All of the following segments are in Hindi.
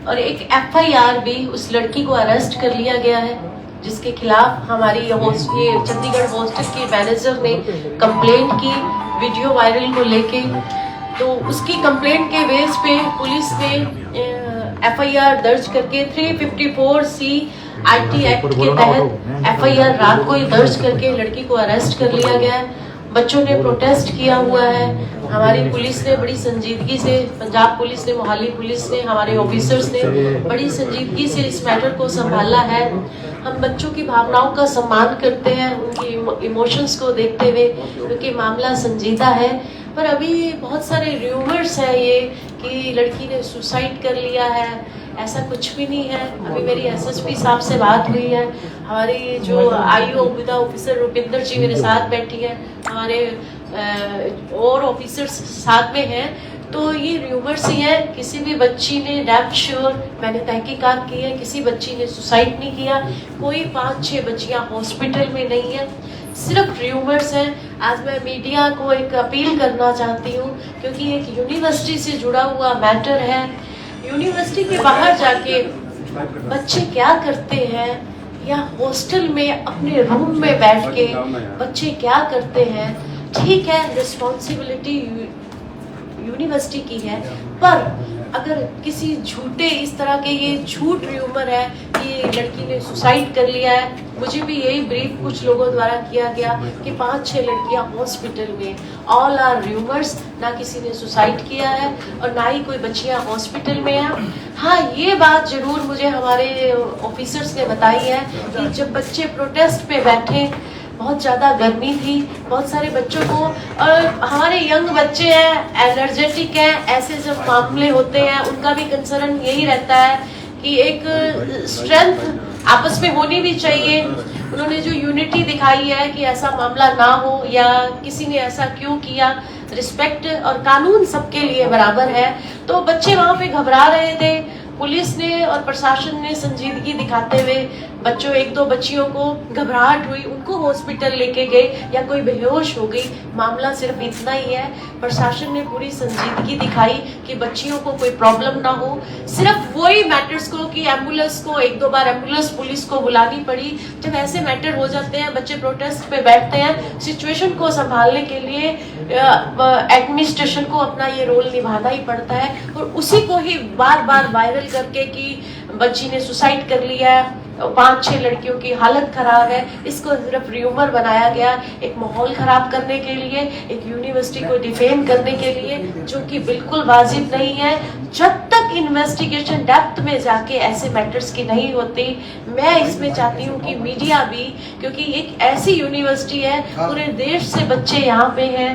और एक FIR भी उस लड़की को अरेस्ट कर लिया गया है, जिसके खिलाफ हमारी ये चंडीगढ़ हॉस्टल के मैनेजर ने कंप्लेंट की वीडियो वायरल को लेके। तो उसकी कंप्लेंट के बेस पे पुलिस ने FIR दर्ज करके 354C IT एक्ट के तहत FIR रात को ही दर्ज करके लड़की को अरेस्ट कर लिया गया है। बच्चों ने प्रोटेस्ट किया हुआ है, हमारी पुलिस ने बड़ी संजीदगी से, पंजाब पुलिस ने, मोहाली पुलिस ने, हमारे ऑफिसर्स ने बड़ी संजीदगी से इस मैटर को संभाला है। हम बच्चों की भावनाओं का सम्मान करते हैं, उनकी इमोशंस को देखते हुए, क्योंकि मामला संजीदा है। पर अभी बहुत सारे र्यूमर्स हैं ये कि लड़की ने सुसाइड कर लिया है, ऐसा कुछ भी नहीं है। अभी मेरी SSP साहब से बात हुई है, हमारी जो IO विदा ऑफिसर रुपिंदर जी मेरे साथ बैठी है, हमारे और ऑफिसर्स साथ में हैं। तो ये र्यूमर्स ही है, किसी भी बच्ची ने डैम श्योर, मैंने तहकीकात की है, किसी बच्ची ने सुसाइड नहीं किया। कोई 5-6 बच्चियां हॉस्पिटल में नहीं है, सिर्फ र्यूमर्स हैं। आज मैं मीडिया को एक अपील करना चाहती हूँ, क्योंकि एक यूनिवर्सिटी से जुड़ा हुआ मैटर है। यूनिवर्सिटी के बाहर जाके बच्चे क्या करते हैं, या हॉस्टल में अपने रूम में बैठ के बच्चे क्या करते हैं, ठीक है, रिस्पॉन्सिबिलिटी यूनिवर्सिटी की है। पर अगर किसी झूठे इस तरह के ये झूठ र्यूमर है कि लड़की ने सुसाइड कर लिया है, मुझे भी यही ब्रीफ कुछ लोगों द्वारा किया गया कि 5-6 लड़कियां हॉस्पिटल में, ऑल आर र्यूमर्स, ना किसी ने सुसाइड किया है और ना ही कोई बच्चियां हॉस्पिटल में है। हाँ, ये बात जरूर मुझे हमारे ऑफिसर्स ने बताई है कि जब बच्चे प्रोटेस्ट पे बैठे, बहुत ज़्यादा गर्मी थी, बहुत सारे बच्चों को, और हमारे यंग बच्चे हैं, एनर्जेटिक हैं, ऐसे जब मामले होते हैं उनका भी कंसर्न यही रहता है कि एक स्ट्रेंथ आपस में होनी भी चाहिए। उन्होंने जो यूनिटी दिखाई है कि ऐसा मामला ना हो, या किसी ने ऐसा क्यों किया, रिस्पेक्ट और कानून सबके लिए बराबर है। तो बच्चे वहाँ पे घबरा रहे थे, पुलिस ने और प्रशासन ने संजीदगी दिखाते हुए बच्चों, 1-2 बच्चियों को घबराहट हुई, उनको हॉस्पिटल लेके गए या कोई बेहोश हो गई, मामला सिर्फ इतना ही है। प्रशासन ने पूरी संजीदगी दिखाई कि बच्चियों को कोई प्रॉब्लम ना हो। सिर्फ वही मैटर्स को कि एम्बुलेंस को 1-2 बार एम्बुलेंस पुलिस को बुलानी पड़ी, जब ऐसे मैटर हो जाते हैं, बच्चे प्रोटेस्ट पे बैठते हैं, सिचुएशन को संभालने के लिए एडमिनिस्ट्रेशन को अपना ये रोल निभाना ही पड़ता है। और उसी को ही बार बार वायरल करके कि बच्ची ने सुसाइड कर लिया है, 5-6 लड़कियों की हालत खराब है, इसको सिर्फ र्यूमर बनाया गया, एक माहौल खराब करने के लिए, एक यूनिवर्सिटी को डिफेम करने के लिए, जो कि बिल्कुल वाजिब नहीं है। जब तक इन्वेस्टिगेशन डेप्थ में जाके ऐसे मैटर्स की नहीं होती, मैं इसमें चाहती हूँ कि मीडिया भी, क्योंकि एक ऐसी यूनिवर्सिटी है, पूरे देश से बच्चे यहाँ पे हैं,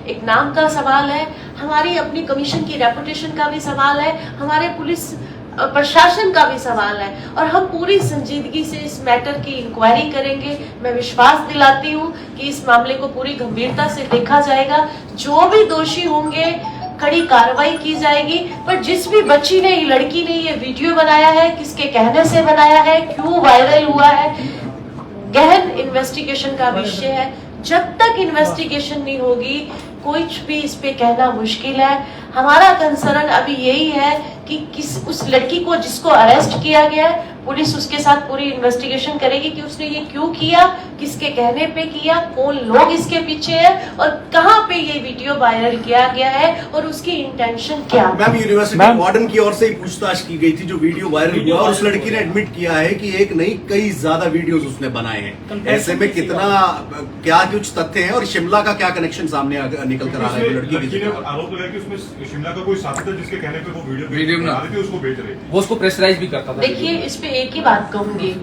एक नाम का सवाल है, हमारी अपनी कमीशन की रेपुटेशन का भी सवाल है, हमारे पुलिस प्रशासन का भी सवाल है, और हम पूरी संजीदगी से इस मैटर की इंक्वायरी करेंगे। मैं विश्वास दिलाती हूँ कि इस मामले को पूरी गंभीरता से देखा जाएगा, जो भी दोषी होंगे कड़ी कार्रवाई की जाएगी। पर जिस भी बच्ची ने, लड़की ने ये वीडियो बनाया है, किसके कहने से बनाया है, क्यों वायरल हुआ है, गहन इन्वेस्टिगेशन का विषय है। जब तक इन्वेस्टिगेशन नहीं होगी, कुछ भी इस पे कहना मुश्किल है। हमारा कंसर्न अभी यही है कि उस लड़की को जिसको अरेस्ट किया गया है, पुलिस उसके साथ पूरी इन्वेस्टिगेशन करेगी कि उसने ये क्यों किया, किसके कहने पे किया, कौन लोग इसके पीछे है, और कहां पे ये वीडियो वायरल किया गया है, और उसकी इंटेंशन क्या। मैम, यूनिवर्सिटी वार्डन की ओर से ही पूछताछ की गई थी, जो वीडियो वायरल हुआ, और उस लड़की ने एडमिट किया है कि एक नहीं कई ज्यादा वीडियोस उसने बनाए हैं। ऐसे में कितना क्या कुछ तथ्य हैं, और शिमला का क्या कनेक्शन सामने निकल कर आ रहा है लड़की के? आरोप लगाया कि उसमें शिमला का कोई साथी था जिसके कहने पे वो वीडियो बना रही थी, उसको बेच रही थी, वो उसको प्रेशराइज भी करता था। देखिए, इस पे एक ही बात कहूंगी,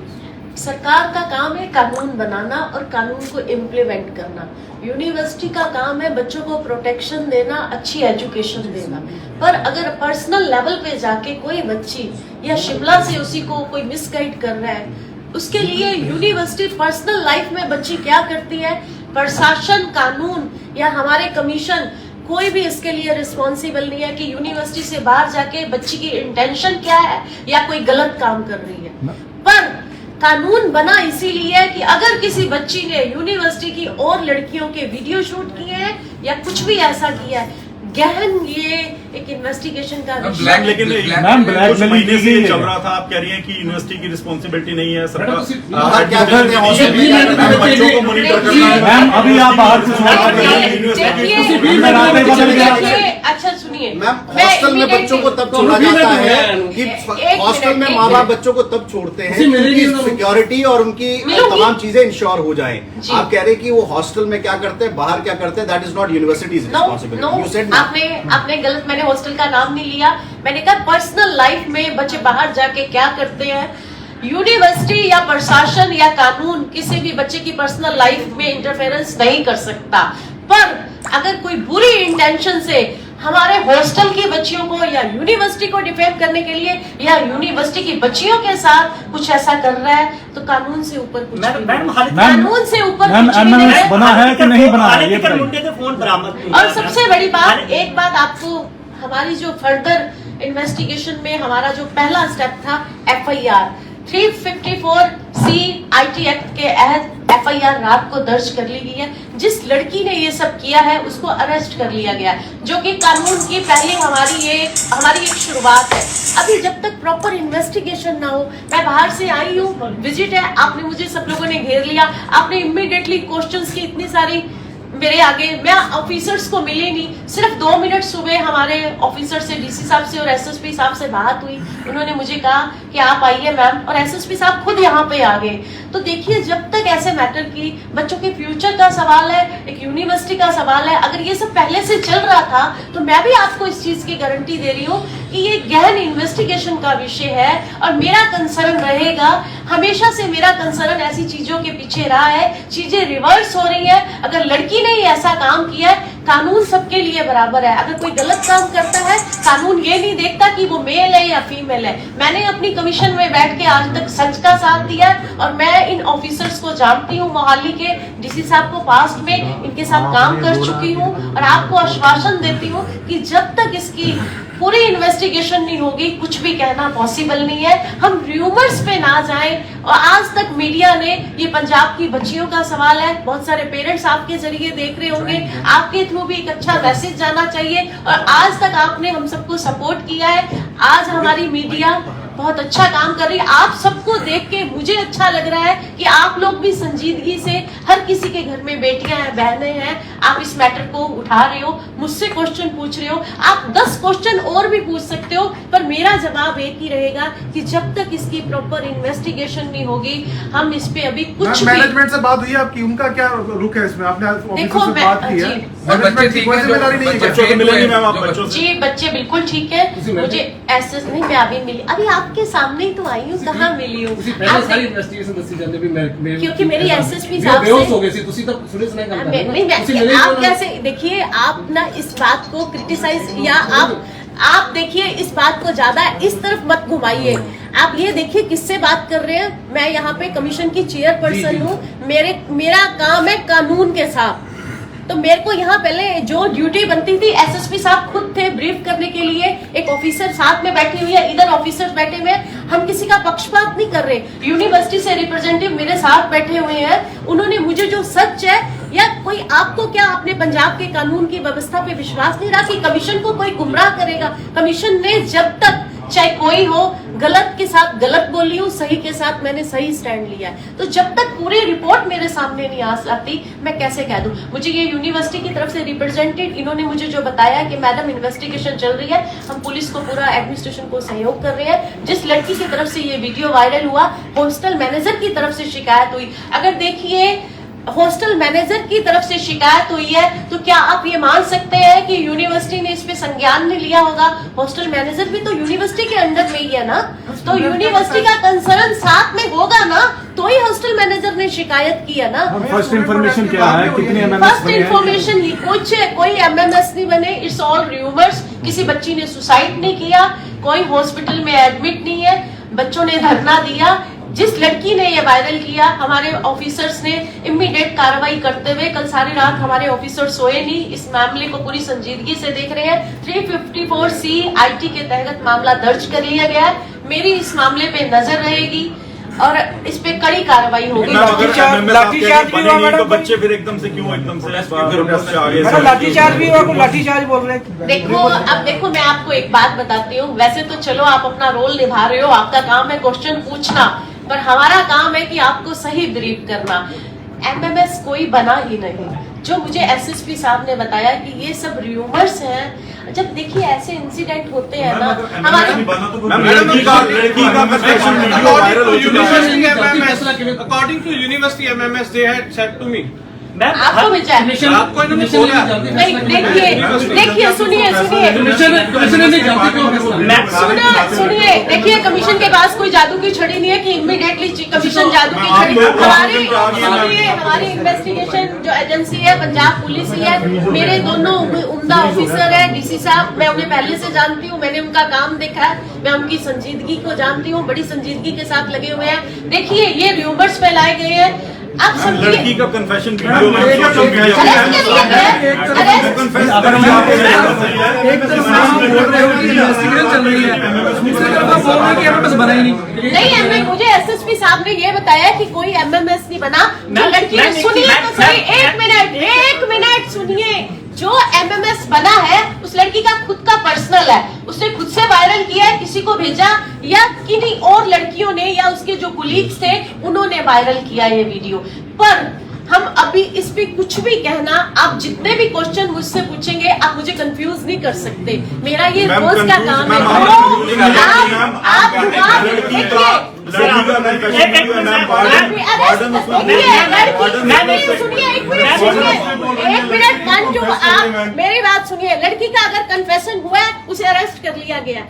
सरकार का काम है कानून बनाना और कानून को इम्प्लीमेंट करना। यूनिवर्सिटी का काम है बच्चों को प्रोटेक्शन देना, अच्छी एजुकेशन देना। पर अगर पर्सनल लेवल पे जाके कोई बच्ची या शिमला से उसी को कोई मिसगाइड कर रहा है, उसके लिए यूनिवर्सिटी पर्सनल लाइफ में बच्ची क्या करती है, प्रशासन, कानून या हमारे कमीशन, कोई भी इसके लिए रिस्पॉन्सिबल नहीं है कि यूनिवर्सिटी से बाहर जाके बच्ची की इंटेंशन क्या है या कोई गलत काम कर रही है। पर कानून बना इसीलिए कि अगर किसी बच्ची ने यूनिवर्सिटी की और लड़कियों के वीडियो शूट किए हैं या कुछ भी ऐसा किया है, गहन ये एक इन्वेस्टिगेशन का विषय मैम, है। लेकिन मैम, ब्लैक कुछ महीने से मेलिंग चल रहा था, आप कह रही हैं कि यूनिवर्सिटी की रिस्पॉन्सिबिलिटी नहीं है बाहर क्या करते हैं, सरकार हॉस्टल में क्या करते हैं? बच्चों को मॉनिटर करना है। मैम अभी आप बाहर से सुना देखिए, अच्छा सुनिए, मैम मैं हॉस्टल में immediately- बच्चों को तब छोड़ा जाता है कि हॉस्टल में माँ बाप बच्चों को तब छोड़ते हैं कि उनकी सिक्योरिटी और उनकी मिलूंगी। तमाम चीजें इंश्योर हो जाएं। जी। आप कह रहे हैं कि वो हॉस्टल में क्या करते हैं, बाहर क्या करते हैं, that is not universities no responsibility. You said आपने गलत, मैंने हॉस्टल का नाम नहीं लिया, मैंने कहा पर्सनल लाइफ में बच्चे बाहर जाके क्या करते हैं। यूनिवर्सिटी या प्रशासन या कानून किसी भी बच्चे की पर्सनल लाइफ में इंटरफेरेंस नहीं कर सकता, पर अगर कोई बुरी इंटेंशन से हमारे हॉस्टल की बच्चियों को या यूनिवर्सिटी को डिफेम करने के लिए या यूनिवर्सिटी की बच्चियों के साथ कुछ ऐसा कर रहा है तो कानून से ऊपर कुछ नहीं है। कानून से ऊपर मैम कुछ नहीं एमएमएस है। बना है कि नहीं बना है ये हार्दिक बताइए। मुंडे के फोन बरामद और सबसे बड़ी बात, एक बात आपको, हमारी जो फर्दर इन्वेस्टिगेशन में हमारा जो पहला स्टेप था FIR 354C IT एक्ट के तहत FIR रात को दर्ज कर ली गई है। जिस लड़की ने ये सब किया है उसको अरेस्ट कर लिया गया, जो कि कानून की पहले हमारी एक शुरुआत है। अभी जब तक प्रॉपर इन्वेस्टिगेशन ना हो, मैं बाहर से आई हूँ, विजिट है, आपने मुझे सब लोगों ने घेर लिया, आपने इमीडिएटली क्वेश्चंस की इतनी सारी मेरे आगे, मैं ऑफिसर्स को मिली नहीं, सिर्फ 2 मिनट सुबह हमारे ऑफिसर से, DC साहब से और SSP साहब से बात हुई, उन्होंने मुझे कहा कि आप आइए मैम, और SSP साहब खुद यहाँ पे आ गए। तो देखिए, जब तक ऐसे मैटर की, बच्चों के फ्यूचर का सवाल है, एक यूनिवर्सिटी का सवाल है, अगर ये सब पहले से चल रहा था तो मैं भी आपको इस चीज की गारंटी दे रही हूँ कि ये गहन इन्वेस्टिगेशन का विषय है। और मेरा कंसर्न रहेगा, हमेशा से मेरा कंसर्न ऐसी चीजों के पीछे रहा है, चीजें रिवर्स हो रही है। अगर लड़की ने ऐसा काम किया है, कानून सबके लिए बराबर है। अगर कोई गलत काम करता है, कानून ये नहीं देखता कि वो मेल है या फीमेल है। मैंने अपनी कमीशन में बैठ के आज तक सच का साथ दिया, और मैं इन ऑफिसर्स को जानती हूँ, मोहाली के DC साहब को पास्ट में इनके साथ काम कर चुकी हूँ, और आपको आश्वासन देती हूँ कि जब तक इसकी पूरी इन्वेस्टिगेशन नहीं होगी, कुछ भी कहना पॉसिबल नहीं है। हम र्यूमर्स पे ना जाएं। और आज तक मीडिया ने, ये पंजाब की बच्चियों का सवाल है, बहुत सारे पेरेंट्स आपके जरिए देख रहे होंगे, आपके थ्रू भी एक अच्छा मैसेज जाना चाहिए। और आज तक आपने हम सबको सपोर्ट किया है, आज हमारी मीडिया बहुत अच्छा काम कर रही है। आप सबको देख के मुझे अच्छा लग रहा है कि आप लोग भी संजीदगी से, हर किसी के घर में बेटियां हैं, बहनें हैं, आप इस मैटर को उठा रहे हो, मुझसे क्वेश्चन पूछ रहे हो। आप 10 क्वेश्चन और भी पूछ सकते हो, पर मेरा जवाब एक ही रहेगा कि जब तक इसकी प्रॉपर इन्वेस्टिगेशन नहीं होगी, हम इस पे अभी कुछ भी। मैनेजमेंट से बात हुई आपकी, उनका क्या रुख है इसमें? आपने देखो, ऑफिसर से बात की है, जी। मैनेजमेंट की कोई जिम्मेदारी नहीं है? बच्चों को मिलेंगे मैम आप बच्चों से? जी, बच्चे बिल्कुल ठीक है। मुझे ऐसे नहीं, मैं अभी मिली, अभी आपके सामने ही तो आई हूँ, कहाँ मिली हूँ? क्योंकि मेरी SSP साहब से नहीं, आप कैसे, देखिए आप ना इस बात को क्रिटिसाइज, या आप देखिए इस बात को ज्यादा इस तरफ मत घुमाइए। आप ये देखिए किससे बात कर रहे हैं। मैं यहाँ पे कमीशन की चेयरपर्सन हूँ, मेरा काम है कानून के साथ। तो मेरे को यहाँ पहले जो ड्यूटी बनती थी, SSP साहब खुद थे ब्रीफ करने के लिए, एक ऑफिसर साथ में बैठी हुई है, इधर ऑफिसर्स बैठे हुए हैं, हम किसी का पक्षपात नहीं कर रहे। यूनिवर्सिटी से रिप्रेजेंटेटिव मेरे साथ बैठे हुए हैं, उन्होंने मुझे जो सच है, या कोई आपको क्या अपने पंजाब के कानून की व्यवस्था पे विश्वास नहीं रहा कि कमीशन को कोई गुमराह करेगा? कमीशन ने जब तक, चाहे कोई हो, गलत के साथ गलत बोली हूँ, सही के साथ मैंने सही स्टैंड लिया है। तो जब तक पूरी रिपोर्ट मेरे सामने नहीं आ सकती, मैं कैसे कह दूं? मुझे ये यूनिवर्सिटी की तरफ से रिप्रेजेंटेड, इन्होंने मुझे जो बताया कि मैडम इन्वेस्टिगेशन चल रही है, हम पुलिस को, पूरा एडमिनिस्ट्रेशन को सहयोग कर रहे हैं। जिस लड़की की तरफ से ये वीडियो वायरल हुआ, हॉस्टल मैनेजर की तरफ से शिकायत हुई। अगर देखिए, हॉस्टल मैनेजर की तरफ से शिकायत हुई है, तो क्या आप ये मान सकते हैं कि यूनिवर्सिटी ने इस पे संज्ञान नहीं लिया होगा? हॉस्टल मैनेजर भी तो यूनिवर्सिटी के अंडर में ही है ना, तो यूनिवर्सिटी का कंसर्न साथ में होगा ना, तो ही हॉस्टल मैनेजर ने शिकायत की है ना। फर्स्ट इन्फॉर्मेशन क्या है, कितने MMS फर्स्ट इन्फॉर्मेशन कोई MMS नहीं बने, इट्स ऑल र्यूमर्स। किसी बच्ची ने सुसाइड नहीं किया, कोई हॉस्पिटल में एडमिट नहीं है, बच्चों ने धरना दिया। जिस लड़की ने ये वायरल किया, हमारे ऑफिसर्स ने इमीडिएट कार्रवाई करते हुए, कल सारी रात हमारे ऑफिसर सोए नहीं, इस मामले को पूरी संजीदगी से देख रहे हैं। 354C IT के तहत मामला दर्ज कर लिया गया है। मेरी इस मामले पे नजर रहेगी। और इस पे कड़ी कार्रवाई होगी। मैम, अगर MMS आप कह रही लाठीचार्ज भी बनी हुआ नहीं, तो मैडम, बच्चे फिर एकदम से क्यों एकदम से प्रोटेस्ट से आगे मैडम लाठीचार्ज भी हुआ, लाठीचार्ज बोल रहे हैं। देखो, अब देखो मैं आपको एक बात बताती हूँ। वैसे तो चलो आप अपना रोल निभा रहे हो, आपका काम है क्वेश्चन पूछना, पर हमारा काम है कि आपको सही ब्रीफ करना। एमएमएस कोई बना ही नहीं। जो मुझे एसएसपी साहब ने बताया कि ये सब र्यूमर्स हैं। जब देखिए ऐसे इंसिडेंट होते हैं ना, हमारे लड़की का confession वीडियो वायरल हो चुका है। According to university MMS, they had said to me, आपको मिल जाए। आपको इन्होंने बोला नहीं, देखिए सुनिए, सुनिए, देखिए कमीशन के पास कोई जादू की छड़ी नहीं है कि इमीडिएटली कमीशन जादू की छड़ी। हमारी इन्वेस्टिगेशन जो एजेंसी है पंजाब पुलिस ही है। मेरे दोनों उम्दा ऑफिसर है, डीसी साहब, मैं उन्हें पहले से जानती हूँ, मैंने उनका काम देखा है, मैं उनकी संजीदगी को जानती हूँ, बड़ी संजीदगी के साथ लगे हुए हैं। देखिए ये र्यूमर्स फैलाए गए हैं। आप समझिए, लड़की का कन्फेशन वीडियो में सोशल मीडिया अरेस्ट कर लिया गया है, नहीं एमएमएस, मुझे एसएसपी साहब ने ये बताया कि कोई एमएमएस नहीं बना। जो लड़की, सुनिए तो सही, एक मिनट सुनिए। जो एमएमएस बना है उस लड़की का खुद का पर्सनल है, उसने खुद से वायरल किया है, किसी को भेजा या किन्हीं और लड़कियों ने या उसके जो कुलीग्स थे उन्होंने वायरल किया ये वीडियो। पर हम अभी इस पे कुछ भी कहना, आप जितने भी क्वेश्चन मुझसे पूछेंगे आप मुझे कंफ्यूज नहीं कर सकते। मेरा ये रोज का काम है। एक मिनट, आप मेरी बात सुनिए। लड़की का अगर कन्फेशन हुआ है उसे अरेस्ट कर लिया गया।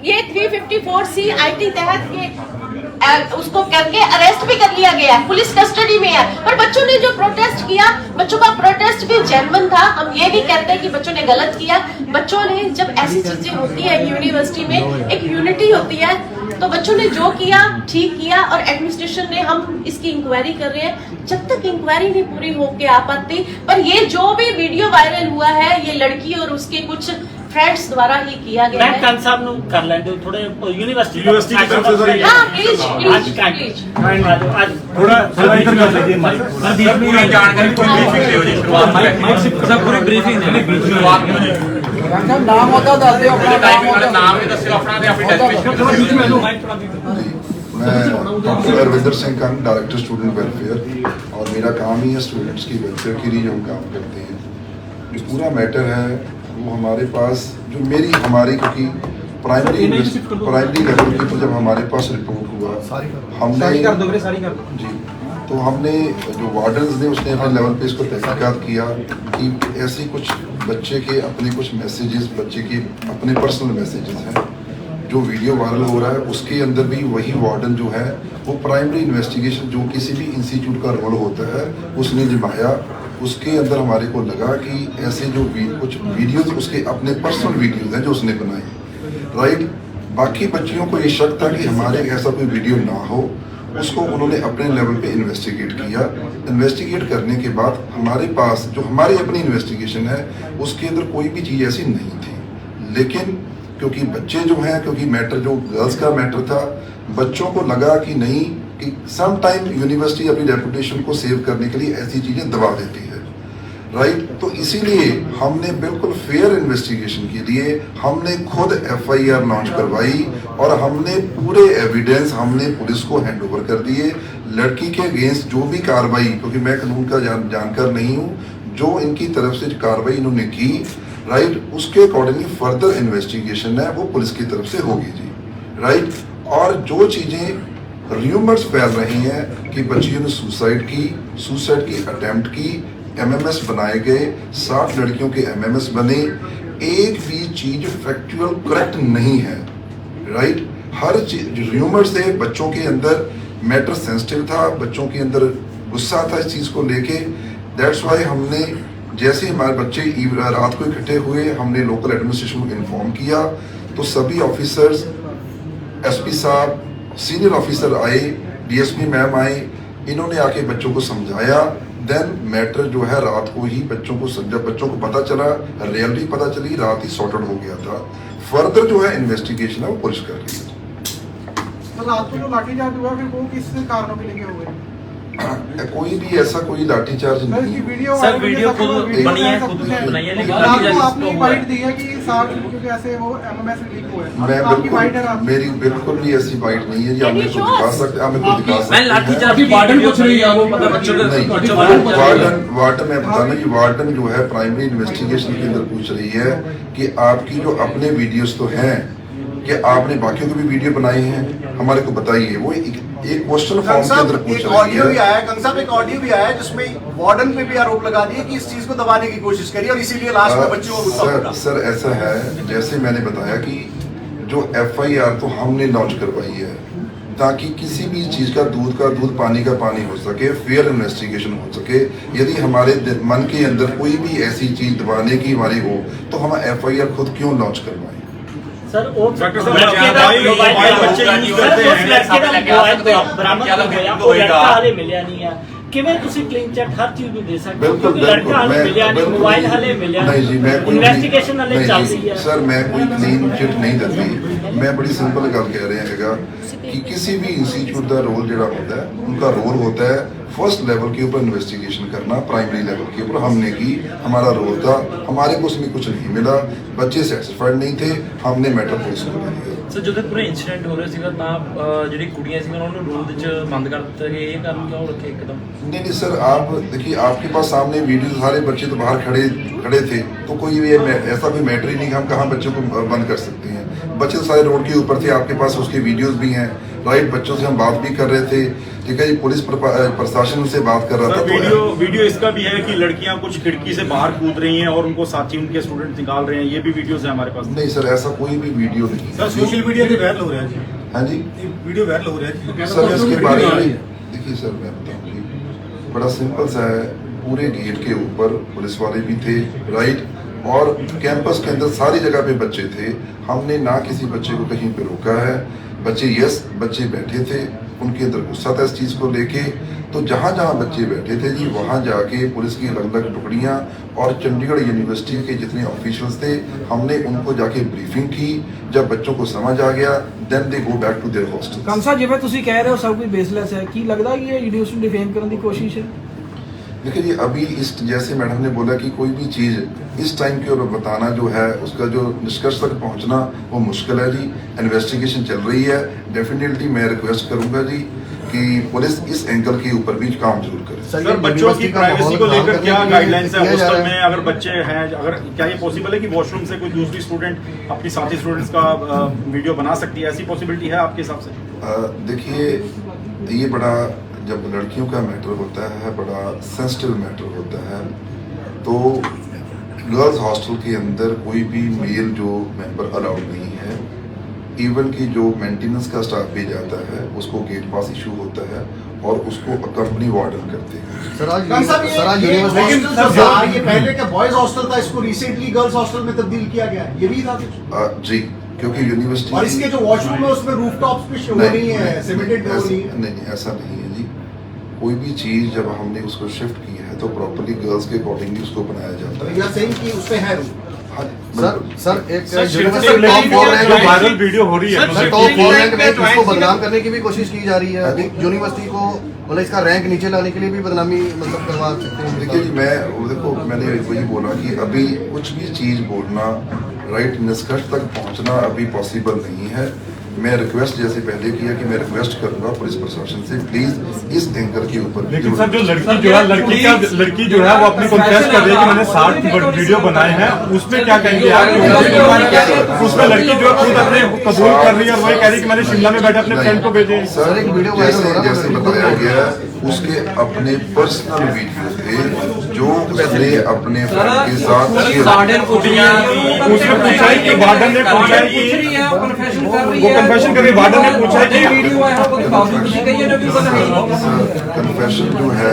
ये 354C IT तहत के उसको करके अरेस्ट भी कर लिया गया, पुलिस कस्टडी में है। पर बच्चों ने जो प्रोटेस्ट किया, बच्चों का प्रोटेस्ट भी जेन्युइन था। हम ये नहीं कहते कि बच्चों ने गलत किया। बच्चों ने, जब ऐसी चीजें होती है यूनिवर्सिटी में, एक यूनिटी होती है, तो बच्चों ने जो किया ठीक किया। और एडमिनिस्ट्रेशन ने, हम इसकी इंक्वायरी कर रहे हैं, जब तक इंक्वायरी नहीं पूरी होके आ पाती। पर ये जो भी वीडियो वायरल हुआ है ये लड़की और उसके कुछ फ्रेंड्स द्वारा ही किया गया है। कंन साहब नु कर लेंगे थोड़े यूनिवर्सिटी की तरफ से सर। हाँ प्लीज प्लीज आज थोड़ा इधर कर लीजिए माइक। पूरी जानकारी पूरी ब्रीफिंग हो जी, शुरुआत में सब पूरी ब्रीफिंग है, शुरुआत में नाम होता दस दियो, अपना टाइम वाला नाम नहीं दस्यो, अपना ते अपनी डेस्टिनेशन। मैं doctor Ravinder Singh Kang, director student welfare, और मेरा काम ही है स्टूडेंट्स की वेलफेयर के लिए जो हम काम करते हैं। जो पूरा मैटर है वो हमारे पास, जो हमारी क्योंकि प्राइमरी लेवल के ऊपर जब हमारे पास रिपोर्ट हुआ, हमने जी, तो हमने जो वार्डन्स ने उसने अपने लेवल पे इसको तहकीकात किया कि ऐसे कुछ बच्चे के अपने कुछ मैसेजेस, बच्चे के अपने पर्सनल मैसेजेस हैं जो वीडियो वायरल हो रहा है। उसके अंदर भी वही वार्डन जो है वो प्राइमरी इन्वेस्टिगेशन जो किसी भी इंस्टीट्यूट का रोल होता है उसने निभाया। उसके अंदर हमारे को लगा कि ऐसे जो कुछ वीडियोस उसके अपने पर्सनल वीडियोस हैं जो उसने बनाए, राइट। बाकी बच्चियों को ये शक था कि हमारे ऐसा कोई वीडियो ना हो, उसको उन्होंने अपने लेवल पे इन्वेस्टिगेट किया। इन्वेस्टिगेट करने के बाद हमारे पास जो हमारी अपनी इन्वेस्टिगेशन है उसके अंदर कोई भी चीज़ ऐसी नहीं थी। लेकिन क्योंकि बच्चे जो हैं, क्योंकि मैटर जो गर्ल्स का मैटर था, बच्चों को लगा कि नहीं, कि सम टाइम यूनिवर्सिटी अपनी रेपुटेशन को सेव करने के लिए ऐसी चीज़ें दबा देती है, राइट। तो इसीलिए हमने बिल्कुल फेयर इन्वेस्टिगेशन के लिए हमने खुद FIR लॉन्च करवाई और हमने पूरे एविडेंस हमने पुलिस को हैंड ओवर कर दिए। लड़की के अगेंस्ट जो भी कार्रवाई, क्योंकि मैं कानून का जानकार नहीं हूँ, जो इनकी तरफ से कार्रवाई इन्होंने की, राइट, उसके अकॉर्डिंगली फर्दर इन्वेस्टिगेशन है वो पुलिस की तरफ से होगी जी, राइट। और जो चीज़ें र्यूमर्स फैल रही हैं कि बच्चियों ने सुसाइड की अटेम्प्ट की, MMS बनाए गए, 60 लड़कियों के MMS बने, एक भी चीज फैक्चुअल करेक्ट नहीं है, राइट। हर चीज र्यूमर्स थे, बच्चों के अंदर मैटर सेंसिटिव था, बच्चों के अंदर गुस्सा था इस चीज को लेके। दैट्स वाई हमने, जैसे हमारे बच्चे रात को इकट्ठे हुए, हमने लोकल एडमिनिस्ट्रेशन को इन्फॉर्म किया, तो सभी ऑफिसर्स, SP साहब, सीनियर ऑफिसर आए, DSP मैम आए, इन्होंने आके बच्चों को समझाया। देन मैटर जो है रात को ही बच्चों को पता चला, रियलिटी पता चली, रात ही सॉर्टेड हो गया था। फर्दर जो है इन्वेस्टिगेशन है वो पुलिस कर रही है। तो रात को जो लाठीचार्ज हुआ फिर वो किस कारणों के लेके हुए? कोई भी ऐसा कोई लाठीचार्ज सर नहीं इसकी वीडियो सर वीडियो खुद बनी है, खुद बनाई है, लेकिन आपको आपने बाइट दी है कि 60 क्योंकि ऐसे वो एमएमएस लीक हुआ है। मैं आपकी बाइट है बिल्कुल मेरी बिल्कुल भी ऐसी बाइट नहीं है जी। आप मेरे को दिखा सकते, आप मेरे को दिखा सकते मैं हैं। लाठीचार्ज की वार्डन पूछ रही है, वो मतलब बच्चों नहीं, वार्डन मैं बताना जी, वार्डन जो है प्राइमरी इन्वेस्टिगेशन के अंदर पूछ रही है कि आपकी जो अपने वीडियोस तो हैं कि आपने बाकियों की भी वीडियो बनाई है, हमारे को बताइए। वो एक क्वेश्चन फॉर्म के अंदर पूछ एक रही ऑडियो भी है। आया है, कंग साहब एक ऑडियो भी आया है जिसमें वार्डन पे भी आरोप लगा दिए कि इस चीज को दबाने की कोशिश करी और इसीलिए लास्ट में बच्चों को गुस्सा उठा। सर ऐसा है, जैसे मैंने बताया कि जो FIR तो हमने लॉन्च करवाई है ताकि किसी भी चीज का दूध पानी का पानी हो सके, फेयर इन्वेस्टिगेशन हो सके। यदि हमारे मन के अंदर कोई भी ऐसी चीज दबाने की हमारी हो तो हम FIR खुद क्यों लॉन्च करवाएं? सर वो डॉक्टर साहब, लड़के का मोबाइल बच्चे यूज करते हैं। बरामद हो गया, वो लड़का हाले मिलिया नहीं है। किਵੇਂ ਤੁਸੀਂ ਕਲੀਨ ਚੈਟ ਹਰ ਚੀਜ਼ ਨੂੰ ਦੇ ਸਕਦੇ ਹੋ बिल्कुल ਕਿਉਂਕਿ ਲੜਕਾ ਹਾਲੇ ਮਿਲਿਆ ਨਹੀਂ, ਮੋਬਾਈਲ ਹਾਲੇ ਮਿਲਿਆ नहीं जी, मैं कोई ਇਨਵੈਸਟੀਗੇਸ਼ਨ ਹਾਲੇ नहीं ਚੱਲ जी, ਰਹੀ है। सर मैं कोई क्लीन चिट नहीं देती। मैं बड़ी सिंपल गल कह रहा हैगा कि किसी भी इंस्टीट्यूट का रोल जो होता है, उनका रोल होता है फर्स्ट लेवल के ऊपर इन्वेस्टिगेशन करना, प्राइमरी लेवल के ऊपर हमने की, हमारा रोल था। हमारे को उसमें कुछ नहीं मिला, बच्चे सेटिस्फाइड नहीं थे, हमने मैटर पुलिस को दे दिया। ਸਰ ਜਦੋਂ ਪੂਰਾ ਇਨਸੀਡੈਂਟ ਹੋ ਰਿਹਾ ਸੀਗਾ ਤਾਂ ਜਿਹੜੀ ਕੁੜੀਆਂ ਸੀਗੀਆਂ ਉਹਨਾਂ ਨੂੰ ਰੂਮ ਵਿੱਚ ਬੰਦ ਕਰ ਦਿੱਤਾ ਗਿਆ, ਇਹ ਕਾਰਨ ਕਿਉਂ ਰੱਖੇ ਇੱਕਦਮ? नहीं सर, आप देखिए आपके पास सामने वीडियो, सारे बच्चे तो बाहर खड़े थे, तो कोई ऐसा कोई मैटर ही नहीं कि हम कहाँ बच्चों को बंद कर सकते हैं। बच्चे तो सारे रोड के ऊपर थे, आपके पास उसके वीडियोस भी हैं, राइट। बच्चों से हम बात भी कर रहे थे, ठीक है जी। पुलिस प्रशासन से बात कर रहा था। वीडियो इसका भी है कि लड़कियां कुछ खिड़की से बाहर कूद रही हैं और उनको साथी उनके स्टूडेंट निकाल रहे हैं, ये भी वीडियोस है हमारे पास। नहीं सर, ऐसा कोई भी वीडियो नहीं। सर सोशल मीडिया पे वायरल हो रहा है जी, हाँ जी वीडियो वायरल हो रहा है सर। इसके बारे में देखिए सर, मैं बताऊँ जी, बड़ा सिंपल सा है। पूरे गेट के ऊपर पुलिस वाले भी थे, राइट, और कैंपस के अंदर सारी जगह पे बच्चे थे। हमने ना किसी बच्चे को कहीं पे रोका है। बच्चे बैठे थे, उनके अंदर गुस्सा था इस चीज़ को लेके। तो जहाँ जहाँ बच्चे बैठे थे जी, वहाँ जाके पुलिस की अलग अलग टुकड़ियाँ और चंडीगढ़ यूनिवर्सिटी के जितने ऑफिशियल्स थे, हमने उनको जाके ब्रीफिंग की। जब बच्चों को समझ आ गया, then they go back to their hostel. ਕੰਸਾ ਜਿਵੇਂ ਤੁਸੀਂ ਕਹਿ ਰਹੇ ਹੋ ਸਭ ਕੁਝ ਬੇਸਲੈਸ ਹੈ, ਕੀ ਲੱਗਦਾ ਕਿ ਇਹ ਯੂਨੀਵਰਸਿਟੀ ਨੂੰ ਡਿਫੇਮ ਕਰਨ ਦੀ ਕੋਸ਼ਿਸ਼ ਹੈ? देखिए जी, अभी इस जैसे मैडम ने बोला कि कोई भी चीज़ इस टाइम के ऊपर बताना जो है, उसका जो निष्कर्ष तक पहुंचना वो मुश्किल है जी। इन्वेस्टिगेशन चल रही है। डेफिनेटली मैं रिक्वेस्ट करूंगा जी कि पुलिस इस एंगल के ऊपर भी काम जरूर करे। सर बच्चों की प्राइवेसी को लेकर क्या गाइडलाइंस है हॉस्टल में? अगर बच्चे हैं, अगर क्या ये पॉसिबल है कि वॉशरूम से कोई दूसरी स्टूडेंट अपनी साथी स्टूडेंट्स का वीडियो बना सकती है? ऐसी पॉसिबिलिटी है आपके हिसाब से? देखिए, ये बड़ा, जब लड़कियों का मैटर होता है, बड़ा सेंसिटिव मैटर होता है, तो गर्ल्स हॉस्टल के अंदर कोई भी मेल जो मेंबर अलाउड नहीं है। इवन की जो मेंटेनेंस का स्टाफ भी जाता है, उसको गेट पास इशू होता है और उसको कंपनी वार्डन करते हैं। कंग साहब, ये हॉस्टल जो था, ये पहले का बॉयज हॉस्टल था, इसको रिसेंटली गर्ल्स हॉस्टल में तब्दील किया गया है, ये भी था कुछ? जी, क्योंकि यूनिवर्सिटी और इसके जो वॉशरूम है उसमें रूफटॉप्स पे शो नहीं है, सीमेंटेड फ्लोर नहीं है। नहीं, ऐसा नहीं है जी। कोई भी चीज़ जब हमने उसको शिफ्ट की है तो प्रॉपर्ली गर्ल्स के अकॉर्डिंगली उसको बनाया जाता है। यू आर सेइंग कि उसमें है रूम? हाँ, सर एक वायरल वीडियो हो रही है, टॉप 4 रैंक में उसको बदनाम करने की भी कोशिश की जा रही है। यूनिवर्सिटी को मतलब इसका रैंक नीचे लाने के लिए भी बदनामी मतलब करवा सकते हैं। देखिए जी, देखो मैंने वही बोला कि अभी कुछ भी चीज़ बोलना, राइट, निष्कर्ष तक पहुंचना अभी पॉसिबल नहीं है। मैं रिक्वेस्ट जैसे पहले किया कि मैं रिक्वेस्ट करूंगा पुलिस प्रशासन से, प्लीज इस एंकर के ऊपर। लेकिन सर जो लड़की जो है वो अपनी कॉन्फेस कर रही है कि मैंने 60 वीडियो बनाए हैं, उसमें क्या कहेंगे आप? उसमें लड़की जो है खुद अपने कबूल कर रही है और वही कह रही है कि मैंने शिमला में बैठे अपने फ्रेंड को भेजे। सर एक वीडियो जैसे बताया गया, उसके अपने पर्सनल वीडियो थे जो उसने अपने फ्रेंड के साथ उसने पूछा है कि वार्डन ने पूछा है कि वो कन्फेशन कर रही, वार्डन ने पूछा है कि कन्फेशन जो है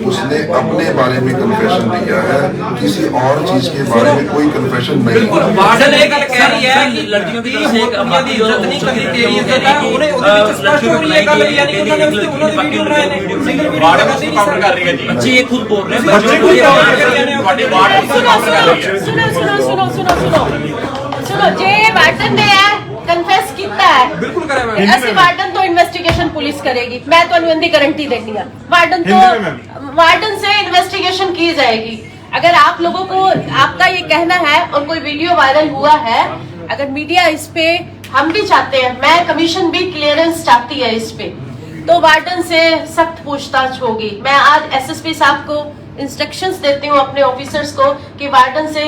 उसने अपने बारे में कन्फेशन दिया है, किसी और चीज के बारे में कोई कन्फेशन नहीं। वार्डन एक गल कह रही है कि लड़कियों की तरफ से एक आबादी इज्जत नहीं करनी चाहिए, ਉਹਨੇ ਉਹਦੇ ਵਿੱਚ ਸਪਸ਼ਟ ਹੋ ਰਹੀ ਹੈ ਗੱਲ, ਯਾਨੀ ਕਿ ਉਹਨਾਂ ਨੇ ਵੀਡੀਓ ਬਣਾਏ ਨੇ, ਸਿੰਗਲ ਵੀਡੀਓ ਕਾਊਂਟਰ ਕਰ ਰਹੀ ਹੈ ਜੀ। ਬੱਚੇ ਇਹ ਖੁਦ ਬੋਲ ਰਹੇ हैं, ਬੱਚੇ ਖੁਦ ਤੁਹਾਡੇ ਵਾਰਡ से काउंटर कर रही है। सुनो जे वार्डन ने कन्फेस किया ਕੀਤਾ ਹੈ ਬਿਲकुल करें मैम ਅਸੀਂ वार्डन तो इन्वेस्टिगेशन पुलिस करेगी, मैं तो अनुबंधी गारंटी देती है वार्डन हिंदी में तो वार्डन से इन्वेस्टिगेशन की जाएगी। अगर आप लोगों को आपका ये कहना है और कोई वीडियो वायरल हुआ है, अगर मीडिया इस पे, हम भी चाहते हैं, मैं कमीशन भी क्लियरेंस चाहती है इस पे, तो वार्डन से सख्त पूछताछ होगी। मैं आज एसएसपी साहब को इंस्ट्रक्शंस देती हूँ अपने ऑफिसर्स को कि वार्डन से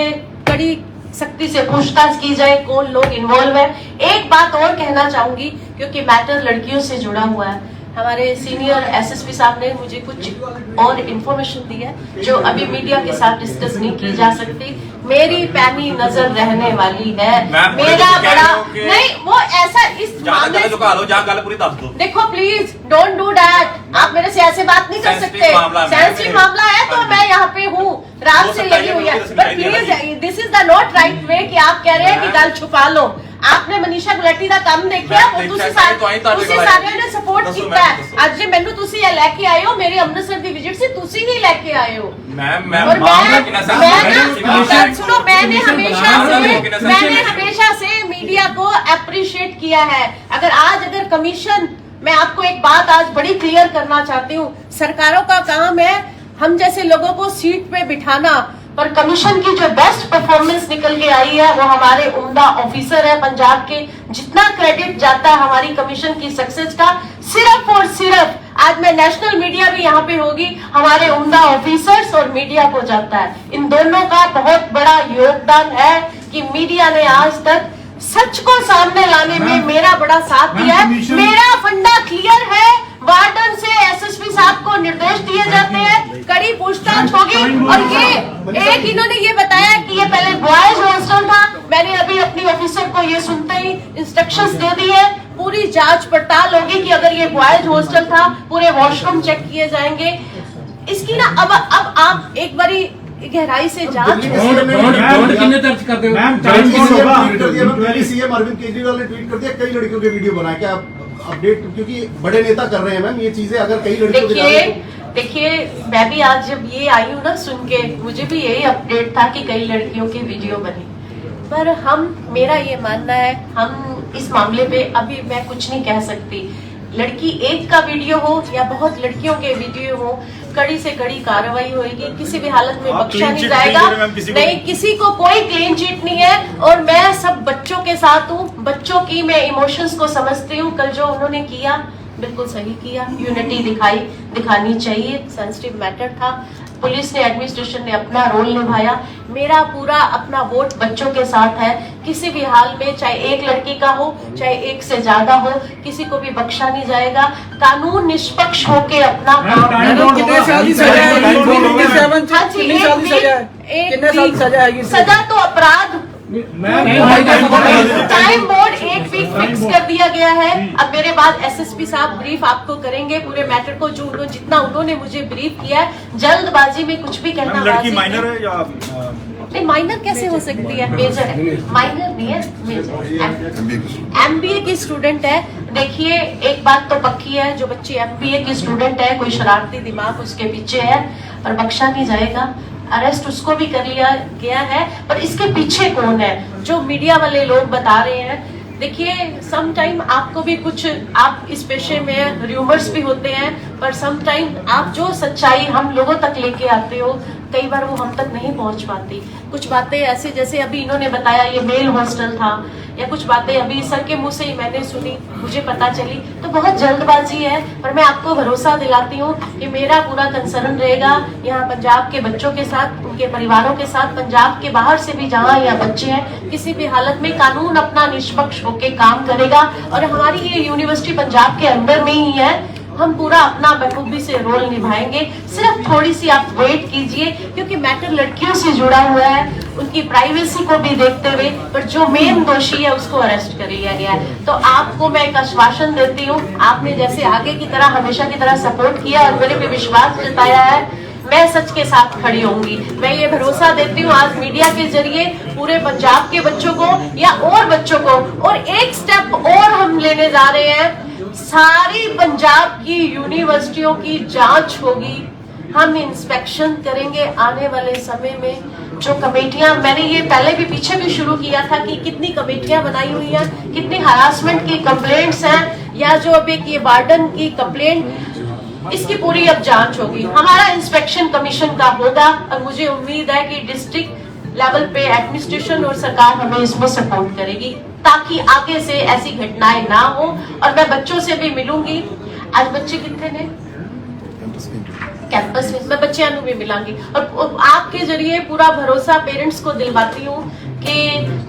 कड़ी सख्ती से पूछताछ की जाए, कौन लोग इन्वॉल्व है। एक बात और कहना चाहूंगी क्योंकि मैटर लड़कियों से जुड़ा हुआ है, हमारे सीनियर एसएसपी साहब ने मुझे कुछ और इन्फॉर्मेशन दी है जो अभी मीडिया के साथ डिस्कस नहीं की जा सकती। मेरी पैनी नजर रहने वाली है, मेरा बड़ा नहीं वो ऐसा इस मामले देखो प्लीज डोंट डू दैट। आप मेरे से ऐसे बात नहीं कर सकते, सेंसिटिव मामला है तो मैं यहाँ पे हूँ, रात से लगी हुई है, but please this is the not right way कि आप कह रहे हैं कि गल छुपा लो। आपने मनीषा गुलाटी ਦਾ ਕੰਮ ਦੇਖਿਆ, ਉਹ ਤੁਸੀਂ ਸਾਰਿਆਂ ਨੇ ਸਪੋਰਟ ਕੀਤਾ ਹੈ। ਅੱਜ ਜੇ ਮੈਨੂੰ ਤੁਸੀਂ ਇਹ ਲੈ ਕੇ ਆਏ ਹੋ, ਮੇਰੀ ਅੰਮ੍ਰਿਤਸਰ ਦੀ ਵਿਜ਼ਿਟ ਸੀ, ਤੁਸੀਂ ਹੀ ਲੈ ਕੇ ਆਏ ਹੋ मैम सुनो, मैंने हमेशा से मीडिया को अप्रिशिएट किया है। अगर कमीशन, मैं आपको एक बात आज बड़ी क्लियर करना चाहती हूँ, सरकारों का काम है हम जैसे लोगों को सीट पे बिठाना, पर कमीशन की जो बेस्ट परफॉर्मेंस निकल के आई है वो हमारे उम्दा ऑफिसर है पंजाब के। जितना क्रेडिट जाता है हमारी कमीशन की सक्सेस का, सिर्फ और सिर्फ आज मैं नेशनल मीडिया भी यहाँ पे होगी, हमारे उम्दा ऑफिसर्स और मीडिया को जाता है। इन दोनों का बहुत बड़ा योगदान है कि मीडिया ने आज तक सच को सामने लाने में मेरा बड़ा साथ दिया है। मेरा फंडा क्लियर है, वार्डन से एसएसपी साहब को निर्देश दिए जाते हैं, कड़ी पूछताछ होगी। और ये एक इन्होंने ये बताया कि ये पहले बॉयज हॉस्टल था, मैंने अभी अपनी ऑफिसर को ये सुनते ही इंस्ट्रक्शंस दे दिए, पूरी जांच पड़ताल होगी कि अगर ये बॉयज हॉस्टल था, पूरे वॉशरूम चेक किए जाएंगे। इसकी ना अब आप एक बारी गहराई से जांच कितने दर्ज कर दे सीएम अरविंद केजरीवाल ने ट्वीट कर दिया, कई लड़कियों के वीडियो बनाए, क्या अपडेट, क्योंकि बड़े नेता कर रहे हैं मैम ये चीजें, अगर कई लड़कियों देखिए मैं भी आज जब ये आई हूँ ना सुन के, मुझे भी यही अपडेट था कि कई लड़कियों के वीडियो बने, पर मेरा ये मानना है हम इस मामले पे अभी मैं कुछ नहीं कह सकती। लड़की एक का वीडियो हो या बहुत लड़कियों के वीडियो हो, कड़ी से कड़ी कार्रवाई होगी, किसी भी हालत में बख्शा नहीं जाएगा। नहीं, किसी को कोई क्लीन चिट नहीं है। और मैं सब बच्चों के साथ हूँ, बच्चों की मैं इमोशंस को समझती हूँ। कल जो उन्होंने किया बिल्कुल सही किया, यूनिटी दिखानी चाहिए, सेंसिटिव मैटर था। पुलिस ने, एडमिनिस्ट्रेशन ने अपना रोल निभाया। मेरा पूरा अपना वोट बच्चों के साथ है, किसी भी हाल में, चाहे एक लड़की का हो चाहे एक से ज्यादा हो, किसी को भी बख्शा नहीं जाएगा। कानून निष्पक्ष होके अपना काम सजा तो अपराध टाइम बोर्ड 1 वीक फिक्स कर दिया गया है। अब मेरे बाद एसएसपी साहब ब्रीफ आपको करेंगे पूरे मैटर को, जितना उन्होंने मुझे ब्रीफ किया है। जल्दबाजी में कुछ भी कहना, लड़की माइनर है या नहीं, माइनर कैसे हो सकती है, मेजर है, माइनर नहीं है, मेजर एमबीए की स्टूडेंट है। देखिए एक बात तो पक्की है, जो बच्ची एमबीए की स्टूडेंट है, कोई शरारती दिमाग उसके पीछे है, पर बख्शा नहीं जाएगा। अरेस्ट उसको भी कर लिया गया है, पर इसके पीछे कौन है, जो मीडिया वाले लोग बता रहे हैं। देखिए सम टाइम आपको भी कुछ, आप इस पेशे में र्यूमर्स भी होते हैं, पर सम टाइम आप जो सच्चाई हम लोगों तक लेके आते हो, कई बार वो हम तक नहीं पहुंच पाती। कुछ बातें ऐसे, जैसे अभी इन्होंने बताया ये मेल हॉस्टल था, या कुछ बातें अभी सर के मुंह से ही मैंने सुनी, मुझे पता चली, तो बहुत जल्दबाजी है। पर मैं आपको भरोसा दिलाती हूँ कि मेरा पूरा कंसर्न रहेगा यहाँ पंजाब के बच्चों के साथ, उनके परिवारों के साथ, पंजाब के बाहर से भी जहाँ यहाँ बच्चे हैं, किसी भी हालत में कानून अपना निष्पक्ष होके काम करेगा। और हमारी ये यूनिवर्सिटी पंजाब के अंदर में ही है, हम पूरा अपना बखूबी से रोल निभाएंगे। सिर्फ थोड़ी सी आप वेट कीजिए, क्योंकि मैटर लड़कियों से जुड़ा हुआ है, उनकी प्राइवेसी को भी देखते हुए, पर जो मेन दोषी है उसको अरेस्ट कर लिया गया है। तो आपको मैं एक आश्वासन देती हूँ, आपने जैसे आगे की तरह हमेशा की तरह सपोर्ट किया और मेरे पे विश्वास जताया है, मैं सच के साथ खड़ी होंगी। मैं ये भरोसा देती हूँ आज मीडिया के जरिए पूरे पंजाब के बच्चों को या और बच्चों को, और एक स्टेप और हम लेने जा रहे हैं, सारी पंजाब की यूनिवर्सिटियों की जांच होगी, हम इंस्पेक्शन करेंगे आने वाले समय में। जो कमेटियां, मैंने ये पहले भी पीछे भी शुरू किया था कि कितनी कमेटियां बनाई हुई हैं, कितनी हरासमेंट की कंप्लेंट्स हैं, या जो अब एक ये वार्डन की कंप्लेंट, इसकी पूरी अब जांच होगी। हमारा इंस्पेक्शन कमीशन का होगा और मुझे उम्मीद है कि डिस्ट्रिक्ट लेवल पे एडमिनिस्ट्रेशन और सरकार हमें इसमें सपोर्ट करेगी ताकि आगे से ऐसी घटनाएं ना हो। और मैं बच्चों से भी मिलूंगी। आज बच्चे कितने ने कैंपस में, मैं बच्चियों को भी मिलांगी और आपके जरिए पूरा भरोसा पेरेंट्स को दिलवाती हूँ कि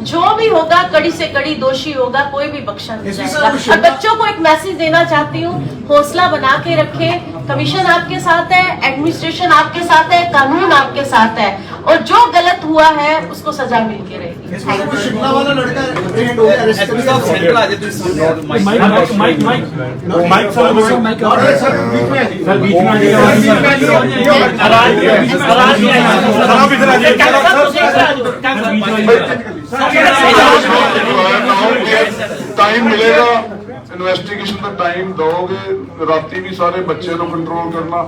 जो भी होगा कड़ी से कड़ी दोषी होगा, कोई भी बख्शा नहीं जाएगा। और बच्चों को एक मैसेज देना चाहती हूँ, हौसला बना के रखें, कमीशन आपके साथ है, एडमिनिस्ट्रेशन आपके साथ है, कानून आपके साथ है और जो गलत हुआ है उसको सजा मिल के रहेगी। शिमला वाला लड़का टाइम मिलेगा, इन्वेस्टिगेशन का टाइम दोगे, राती भी सारे बच्चे को कंट्रोल करना।